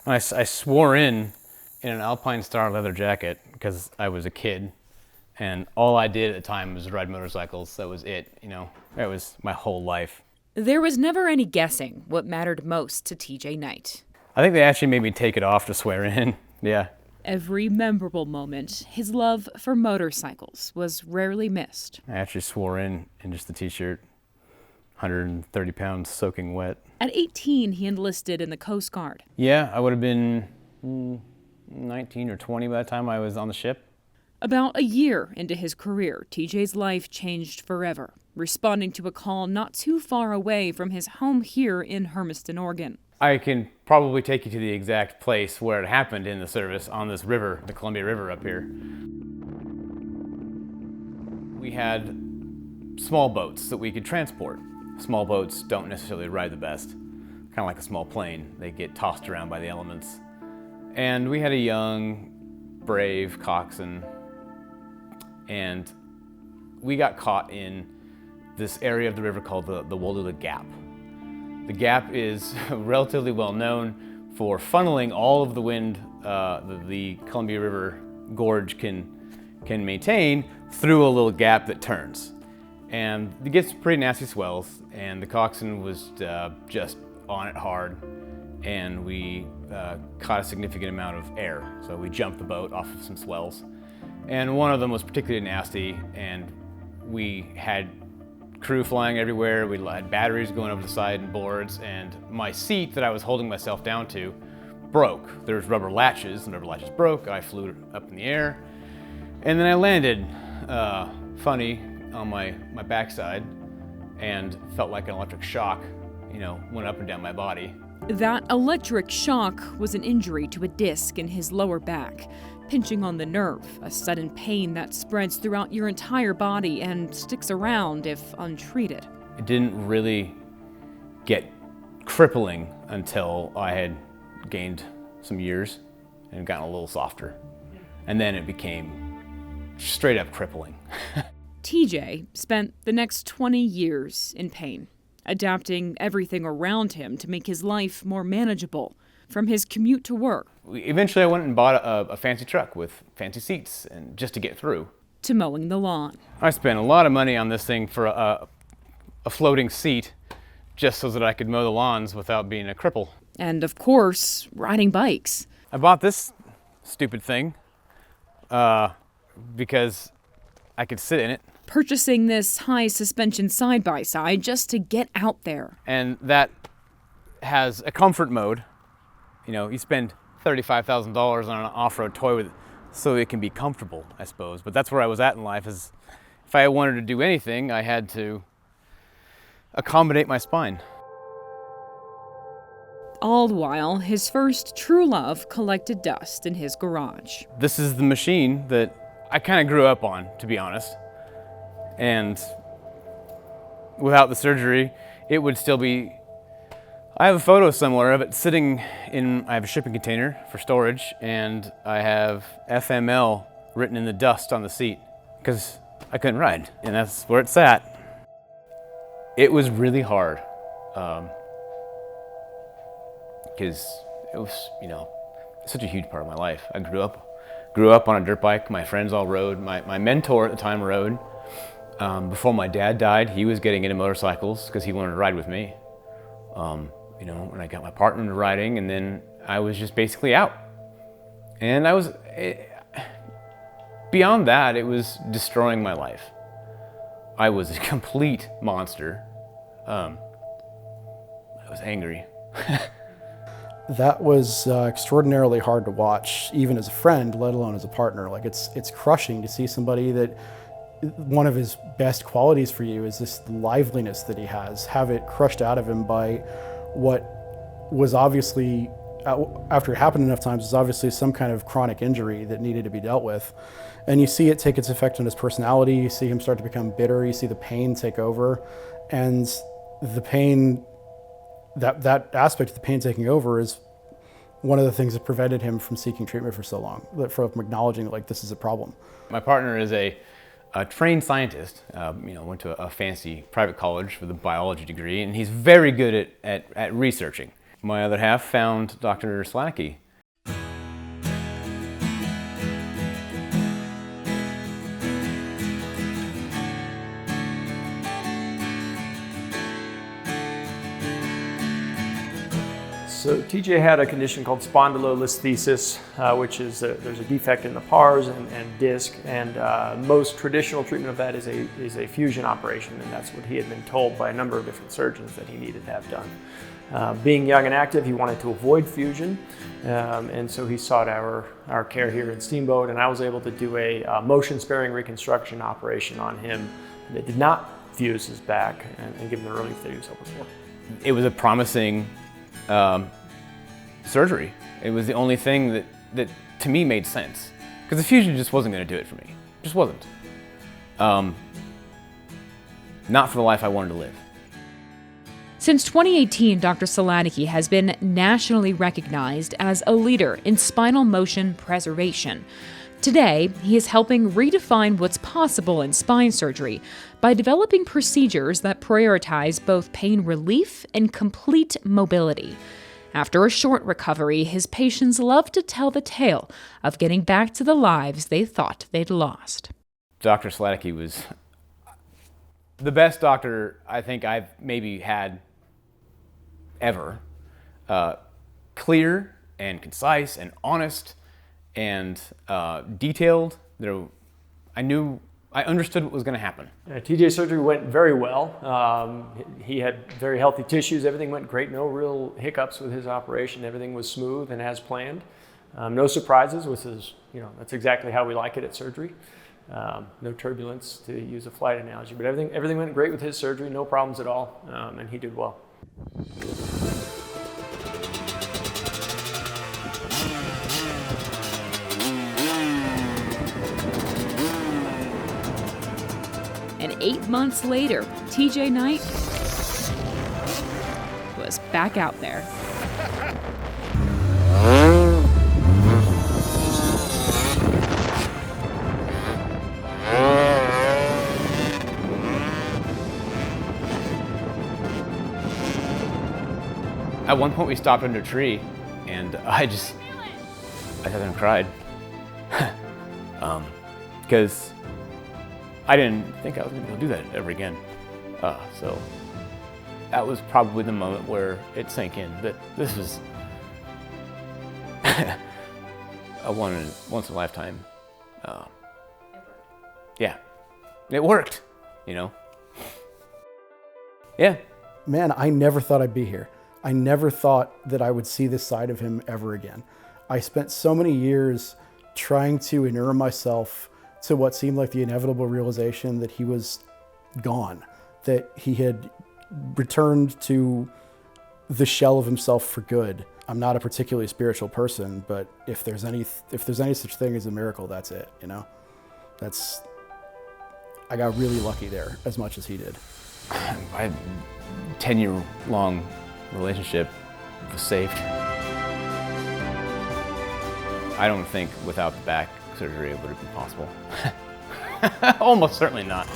I swore in an Alpine Star leather jacket because I was a kid, and all I did at the time was ride motorcycles. That was it, That was my whole life. There was never any guessing what mattered most to TJ Knight. I think they actually made me take it off to swear in. Yeah. Every memorable moment, his love for motorcycles was rarely missed. I actually swore in just the t-shirt, 130 pounds soaking wet. At 18, he enlisted in the Coast Guard. Yeah, I would have been 19 or 20 by the time I was on the ship. About a year into his career, TJ's life changed forever, responding to a call not too far away from his home here in Hermiston, Oregon. I can probably take you to the exact place where it happened in the service on this river, the Columbia River up here. We had small boats that we could transport. Small boats don't necessarily ride the best. Kind of like a small plane. They get tossed around by the elements. And we had a young, brave coxswain, and we got caught in this area of the river called the Wallula Gap. The gap is relatively well known for funneling all of the wind the Columbia River gorge can maintain through a little gap that turns. And it gets pretty nasty swells, and the coxswain was just on it hard, and we caught a significant amount of air. So we jumped the boat off of some swells, and one of them was particularly nasty, and we had crew flying everywhere. We had batteries going over the side and boards, and my seat that I was holding myself down to broke. There's rubber latches, and rubber latches broke. I flew up in the air, and then I landed funny on my backside and felt like an electric shock, went up and down my body. That electric shock was an injury to a disc in his lower back, pinching on the nerve, a sudden pain that spreads throughout your entire body and sticks around if untreated. It didn't really get crippling until I had gained some years and gotten a little softer. And then it became straight up crippling. TJ spent the next 20 years in pain, adapting everything around him to make his life more manageable, from his commute to work. Eventually I went and bought a fancy truck with fancy seats and just to get through. To mowing the lawn. I spent a lot of money on this thing for a floating seat just so that I could mow the lawns without being a cripple. And of course, riding bikes. I bought this stupid thing because I could sit in it. Purchasing this high suspension side-by-side just to get out there. And that has a comfort mode. You spend $35,000 on an off-road toy with it so it can be comfortable, I suppose. But that's where I was at in life, is if I wanted to do anything, I had to accommodate my spine. All the while, his first true love collected dust in his garage. This is the machine that I kind of grew up on, to be honest. And without the surgery, it would still be... I have a photo somewhere of it sitting I have a shipping container for storage, and I have FML written in the dust on the seat because I couldn't ride, and that's where it sat. It was really hard because it was, such a huge part of my life. I grew up on a dirt bike. My friends all rode. My mentor at the time rode. Before my dad died, he was getting into motorcycles because he wanted to ride with me. When I got my partner into riding, and then I was just basically out. And beyond that, it was destroying my life. I was a complete monster. I was angry. That was extraordinarily hard to watch, even as a friend, let alone as a partner. Like it's crushing to see somebody that one of his best qualities for you is this liveliness that he has, have it crushed out of him by what was obviously, after it happened enough times, was obviously some kind of chronic injury that needed to be dealt with. And you see it take its effect on his personality, you see him start to become bitter, you see the pain take over, and the pain, that aspect of the pain taking over is one of the things that prevented him from seeking treatment for so long, from acknowledging like this is a problem. My partner is a trained scientist, went to a fancy private college with a biology degree, and he's very good at researching. My other half found Dr. Sielatycki. So TJ had a condition called spondylolisthesis, which is there's a defect in the pars and disc, and most traditional treatment of that is a fusion operation, and that's what he had been told by a number of different surgeons that he needed to have done. Being young and active, he wanted to avoid fusion, and so he sought our care here in Steamboat, and I was able to do a motion-sparing reconstruction operation on him that did not fuse his back and give him the relief that he was hoping for. It was a promising surgery. It was the only thing that to me made sense, because the fusion just wasn't going to do it for me. Just wasn't. Not for the life I wanted to live. Since 2018, Dr. Sielatycki has been nationally recognized as a leader in spinal motion preservation. Today, he is helping redefine what's possible in spine surgery by developing procedures that prioritize both pain relief and complete mobility. After a short recovery, his patients love to tell the tale of getting back to the lives they thought they'd lost. Dr. Sielatycki was the best doctor I think I've maybe had ever. Clear and concise and honest and detailed. I understood what was going to happen. TJ's surgery went very well. He had very healthy tissues. Everything went great. No real hiccups with his operation. Everything was smooth and as planned. No surprises, which is, that's exactly how we like it at surgery. No turbulence, to use a flight analogy. But everything went great with his surgery. No problems at all, and he did well. And 8 months later, TJ Knight was back out there. At one point we stopped under a tree and I sat there and cried. Because I didn't think I was going to be able to do that ever again. So that was probably the moment where it sank in that this was a once in a lifetime. Yeah, it worked, Yeah. Man, I never thought I'd be here. I never thought that I would see this side of him ever again. I spent so many years trying to inure myself to what seemed like the inevitable realization that he was gone, that he had returned to the shell of himself for good. I'm not a particularly spiritual person, but if there's any such thing as a miracle, that's it, I got really lucky there as much as he did. My 10-year-long relationship was saved. I don't think without the back surgery it would have been possible. Almost certainly not.